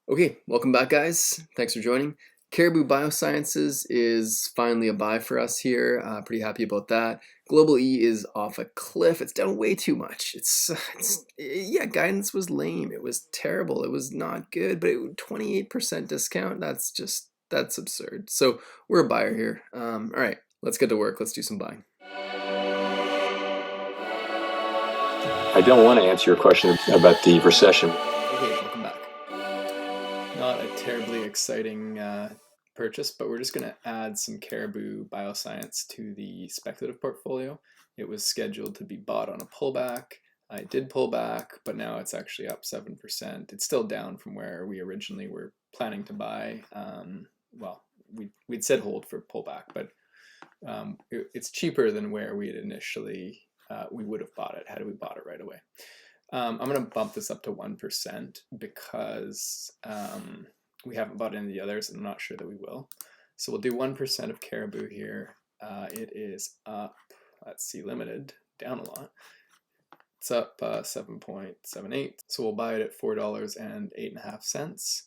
Okay, welcome back, guys. Thanks for joining. Caribou Biosciences is finally a buy for us here. Pretty happy about that. GLBE is off a cliff. It's down way too much. Yeah, guidance was lame. It was terrible. It was not good, but 28% discount, that's absurd. So we're a buyer here. All right, let's get to work. Let's do some buying. I don't want to answer your question about the recession. Okay, welcome back. Not a terribly exciting purchase, but we're just going to add some Caribou Bioscience to the speculative portfolio. It was scheduled to be bought on a pullback. I did pull back, but now it's actually up 7%. It's still down from where we originally were planning to buy. Well, we'd said hold for pullback, but it's cheaper than where we had initially, we would have bought it had we bought it right away. I'm going to bump this up to 1% because we haven't bought any of the others, and I'm not sure that we will. So we'll do 1% of Caribou here. It is up, let's see, limited, down a lot. It's up 7.78. So we'll buy it at $4.08.5.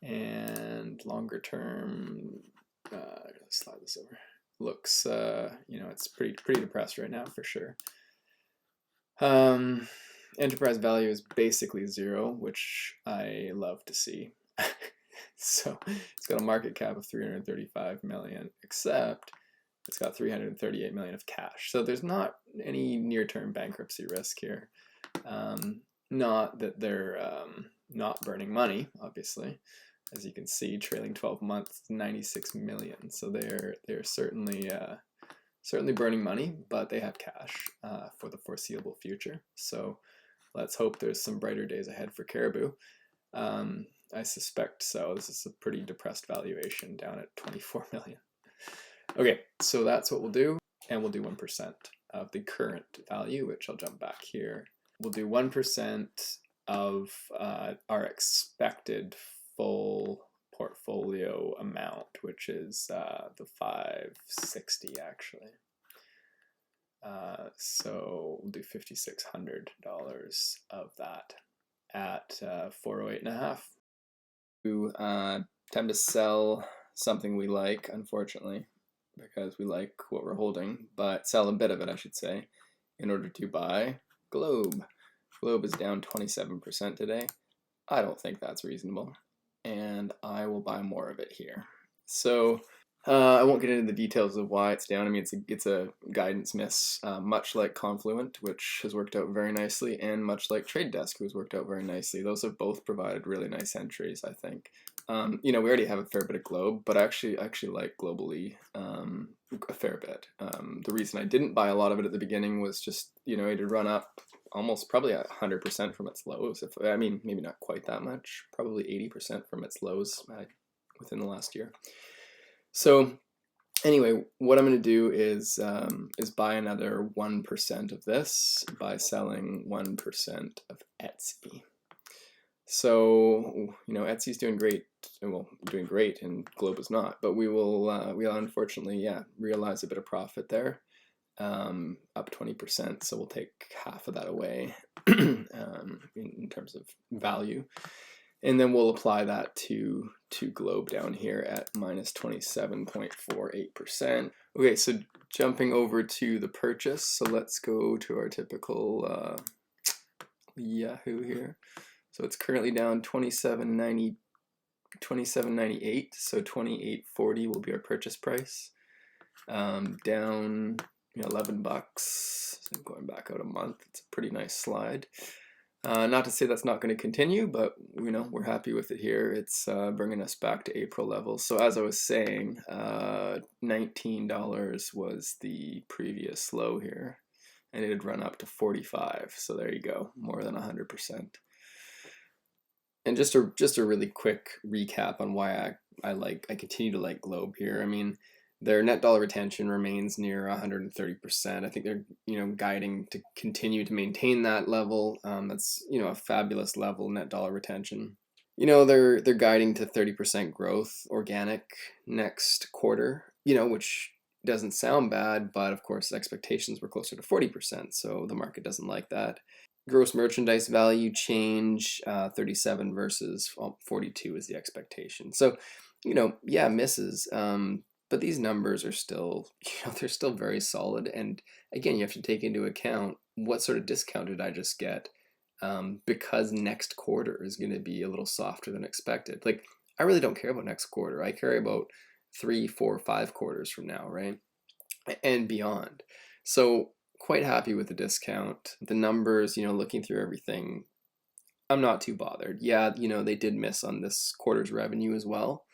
And longer term, slide this over. Looks, it's pretty depressed right now for sure. Enterprise value is basically zero, which I love to see. So it's got a market cap of 335 million, except it's got 338 million of cash. So there's not any near-term bankruptcy risk here. Not that they're not burning money, obviously. As you can see, trailing 12 months, 96 million. So they're certainly burning money, but they have cash for the foreseeable future. So let's hope there's some brighter days ahead for Caribou. I suspect so. This is a pretty depressed valuation down at 24 million. Okay, so that's what we'll do, and we'll do 1% of the current value, which I'll jump back here. We'll do 1% of our expected full portfolio amount, which is the 560 actually. So we'll do $5,600 of that at 408.5. We tend to sell something we like, unfortunately, because we like what we're holding, but sell a bit of it, I should say, in order to buy Globe. Globe is down 27% today. I don't think that's reasonable, and I will buy more of it here. So I won't get into the details of why it's down. I mean, it's a guidance miss, much like Confluent, which has worked out very nicely, and much like Trade Desk, who's worked out very nicely. Those have both provided really nice entries, I think. We already have a fair bit of Globe, but I actually like GLBE a fair bit. The reason I didn't buy a lot of it at the beginning was just, it had run up almost probably 100% from its lows. Maybe not quite that much, probably 80% from its lows within the last year. So anyway, what I'm going to do is buy another 1% of this by selling 1% of Etsy. So, Etsy's doing great, and Globe is not, but we'll unfortunately, realize a bit of profit there, up 20%, so we'll take half of that away in terms of value. And then we'll apply that to Globe down here at minus 27.48%. Okay, so jumping over to the purchase. So let's go to our typical Yahoo here. So it's currently down $27.98. So $28.40 will be our purchase price. Down $11. So going back out a month, it's a pretty nice slide. Not to say that's not going to continue, but we're happy with it here. It's bringing us back to April levels. So as I was saying, $19 was the previous low here, and it had run up to 45. So there you go, more than 100%. And just a really quick recap on why I continue to like Globe here. I mean, their net dollar retention remains near 130%. I think they're guiding to continue to maintain that level. That's a fabulous level, net dollar retention. They're guiding to 30% growth organic next quarter. Which doesn't sound bad, but of course expectations were closer to 40%. So the market doesn't like that. Gross merchandise value change, 37 versus 42 is the expectation. So, yeah, misses. But these numbers are still, they're still very solid. And again, you have to take into account what sort of discount did I just get, because next quarter is going to be a little softer than expected. Like, I really don't care about next quarter. I care about 3, 4, 5 quarters from now, right? And beyond. So quite happy with the discount. The numbers, looking through everything, I'm not too bothered. Yeah, they did miss on this quarter's revenue as well.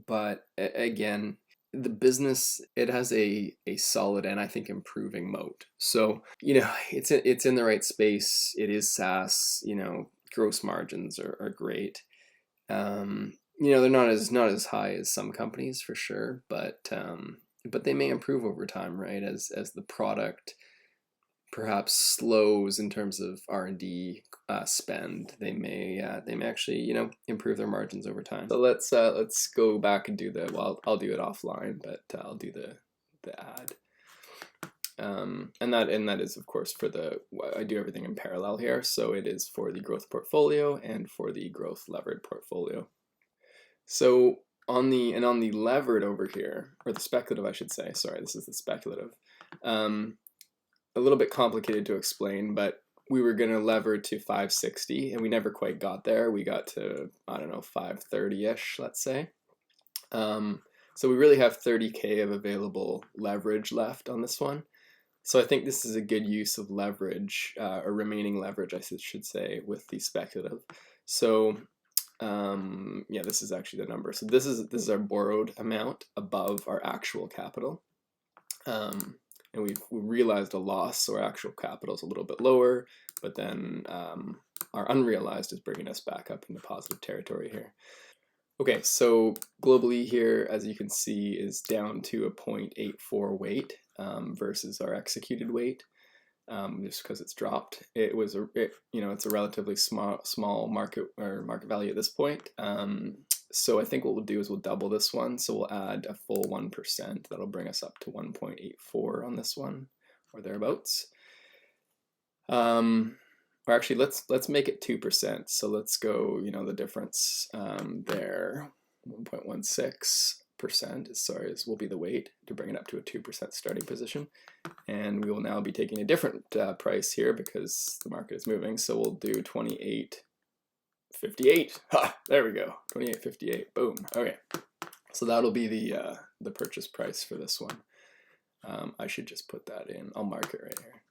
But again, the business, it has a solid and I think improving moat. So, it's in the right space. It is SaaS, gross margins are great. They're not as high as some companies for sure, but they may improve over time, right? As the product perhaps slows in terms of R&D spend, they may actually improve their margins over time. So let's go back and do I'll do it offline, but I'll do the ad. And that is of course I do everything in parallel here, so it is for the growth portfolio and for the growth levered portfolio. So on the levered over here, or the speculative, I should say. Sorry, this is the speculative. A little bit complicated to explain, but we were going to lever to 560, and we never quite got there. We got to, I don't know, 530-ish, let's say. So we really have 30K of available leverage left on this one. So I think this is a good use of leverage, or remaining leverage, I should say, with the speculative. So yeah, this is actually the number. So this is our borrowed amount above our actual capital. And we realized a loss, so our actual capital is a little bit lower, but then our unrealized is bringing us back up into positive territory here. Okay, so GLBE here, as you can see, is down to a 0.84 weight versus our executed weight, just because it's dropped. It's a relatively small market value at this point. So I think what we'll do is we'll double this one. So we'll add a full 1%. That'll bring us up to 1.84 on this one, or thereabouts. Or actually, let's make it 2%. So let's go, the difference there, 1.16%, will be the weight to bring it up to a 2% starting position. And we will now be taking a different price here because the market is moving. So we'll do 28.58. Ha! There we go. 28.58. Boom. Okay. So that'll be the purchase price for this one. I should just put that in. I'll mark it right here.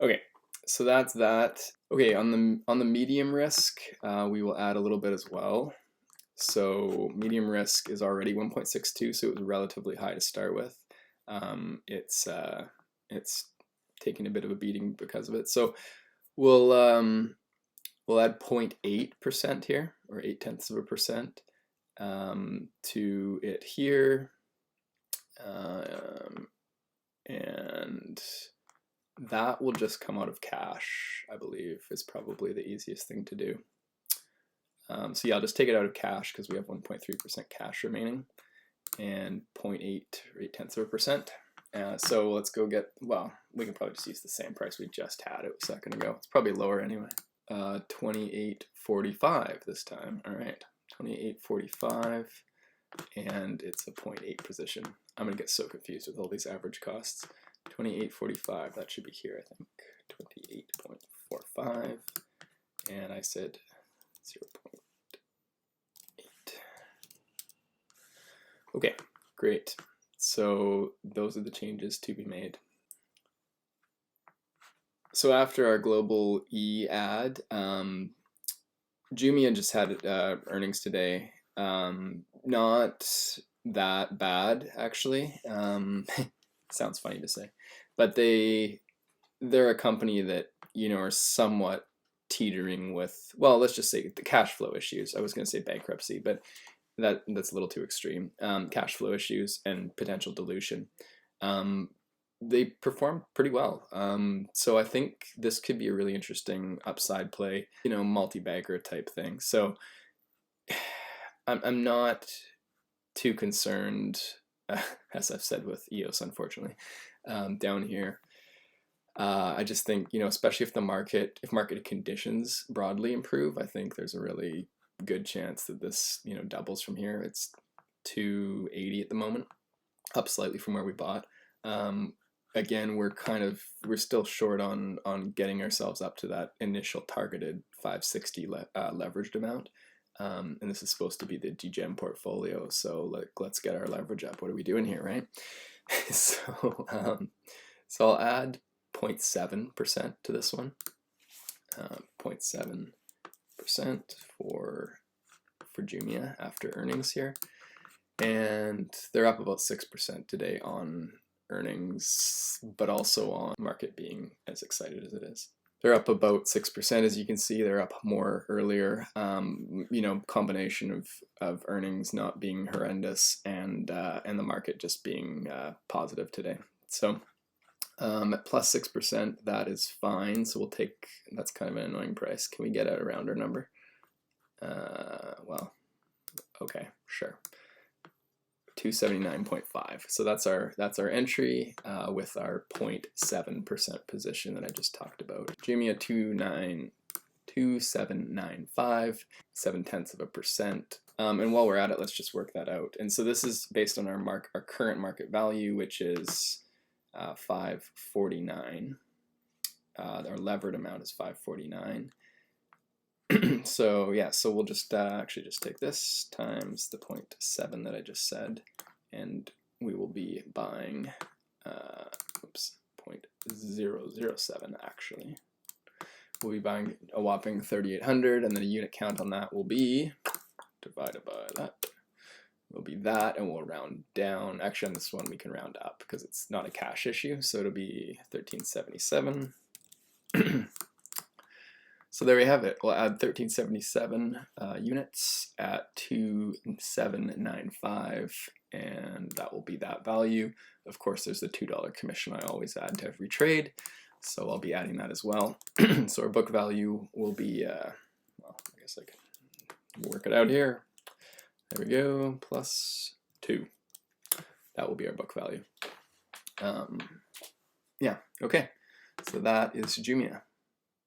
Okay. So that's that. Okay. On the medium risk, we will add a little bit as well. So medium risk is already 1.62, so it was relatively high to start with. It's taking a bit of a beating because of it. So we'll add 0.8% here, or 0.8% to it here, and that will just come out of cash, I believe, is probably the easiest thing to do. So yeah, I'll just take it out of cash because we have 1.3% cash remaining, and 0.8%. So let's go get, we can probably just use the same price we just had a second ago. It's probably lower anyway. 28.45 this time. All right, 28.45, and it's a 0.8 position. I'm gonna get so confused with all these average costs. 28.45, that should be here, I think. 28.45, and I said 0.8. Okay, great. So those are the changes to be made. So after our GLBE ad, Jumia just had earnings today. Not that bad, actually. Sounds funny to say, but they're a company that are somewhat teetering with, well, let's just say the cash flow issues. I was going to say bankruptcy, but that's a little too extreme. Cash flow issues and potential dilution. They perform pretty well. So I think this could be a really interesting upside play, multi-bagger type thing. So I'm not too concerned, as I've said with EOS, unfortunately, down here. I just think, especially if market conditions broadly improve, I think there's a really good chance that this, doubles from here. It's 280 at the moment, up slightly from where we bought. Again, we're still short on getting ourselves up to that initial targeted 560 leveraged amount. And this is supposed to be the DGEM portfolio. So let's get our leverage up. What are we doing here, right? So I'll add 0.7% to this one. 0.7% for Jumia after earnings here. And they're up about 6% today on earnings, but also on market being as excited as it is. They're up about 6%, as you can see. They're up more earlier. Combination of earnings not being horrendous and the market just being positive today. So at plus 6%, that is fine. So that's kind of an annoying price. Can we get a rounder number? Well, okay, sure. 279.5. So that's our entry with our 0.7% position that I just talked about. Jumia 2795, 0.7%. And while we're at it, let's just work that out. And so this is based on our current market value, which is 549. Our levered amount is 549. So we'll just actually just take this times the 0.7 that I just said, and we will be buying 0.007 actually. We'll be buying a whopping 3,800, and then a unit count on that will be divided by that. Will be that, and we'll round down. Actually, on this one we can round up because it's not a cash issue, so it'll be 1377. So there we have it. We'll add 1377 units at 2795, and that will be that value. Of course, there's the $2 commission I always add to every trade, so I'll be adding that as well. So our book value will be, well, I guess I can work it out here. There we go, plus 2. That will be our book value. Yeah, okay. So that is Jumia.